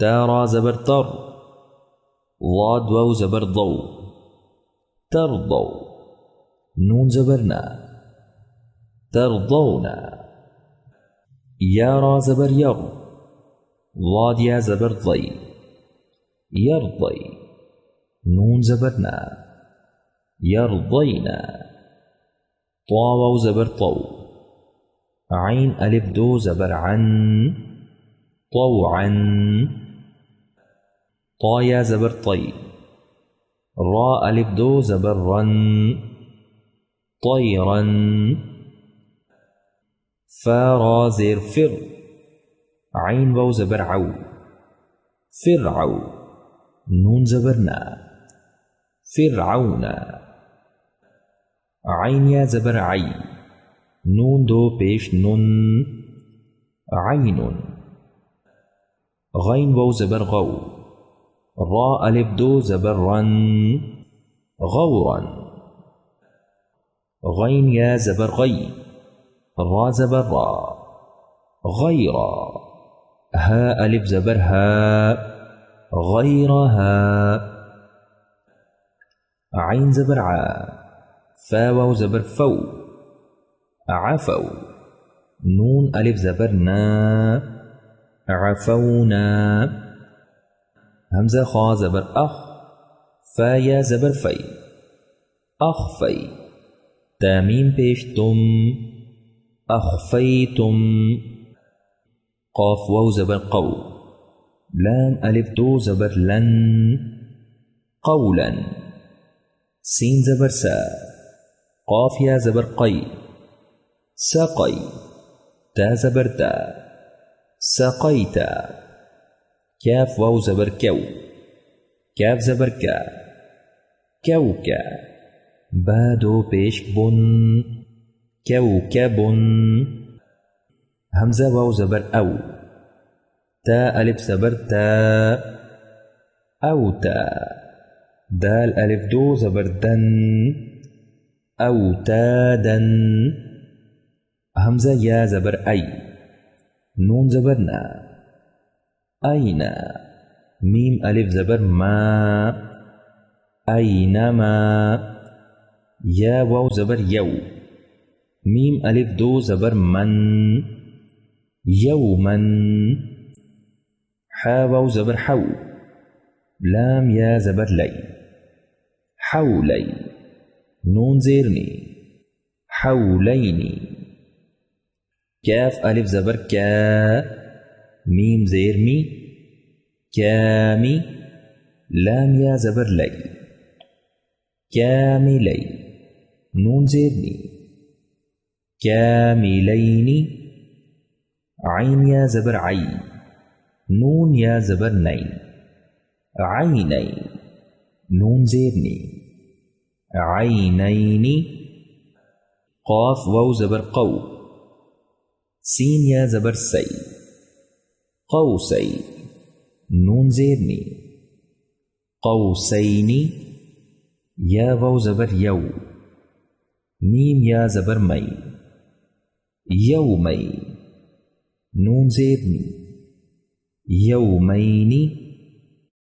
تا را زبر تر، ضاد واو زبر ضو، ترضو. نون زبرنا، ترضون. یا را زبر یر، ضاد یا زبر ضی، يرضي. نون زبرنا، يرضينا. طا واو زبر طو، عين ألف دو زبر عن، طوعا. طا يا زبر طي، را ألف دو زبر رن، طيرا. فا را زير فر، عين واو زبر عو، فرعو. نون زبرنا، فرعون. عين يا زبر عي، نون دو پیش نن، عين. غين واو زبر غو، را ألف دو زبر رن، غورا. غين يا زبر غي، را زبر را، غيرا. ها ألف زبر ها، غيرها. عين زبر ع، فا واو زبر فو، عفو. نون ألف زبر نا، عفونا. همزة خا زبر أخ، فا يا زبر في، أخفي. تاميم پیش تم، أخفيتم. قاف واو زبر قو، لام ألف دو زبر لن، قولا. سين زبر سا، قاف يا زبر قي، سقي. تا زبر تا، سقيتا. كاف واو زبر كو، كاف زبر كا، كوكا. بادو پیش بن، كوكب. همزة واو زبر أو، تا ألف زبر تا، أوتا. دال ألف دو زبر دن، أوتادا. همزة يا زبر أي، نون زبرنا، أين. ميم ألف زبر ما، أينما. يا واو زبر يو، ميم ألف دو زبر من، يوما. حا واو زبر حو، لام يا زبر لي، حولي. نون زيرني، حوليني. كاف ألف زبر كا، ميم زير مي، كامي. لام يا زبر لي، كاملي. نون زيرني، كاملين. عين يا زبر عي، نون يا زبر ني، عيني. نون زيرني، عينين. قاف واو زبر قو، سين يا زبر سي، قوسي. نون زيرني، قوسين. يا واو زبر يو، ميم يا زبر مي، يومي. نون زيرني، يومين.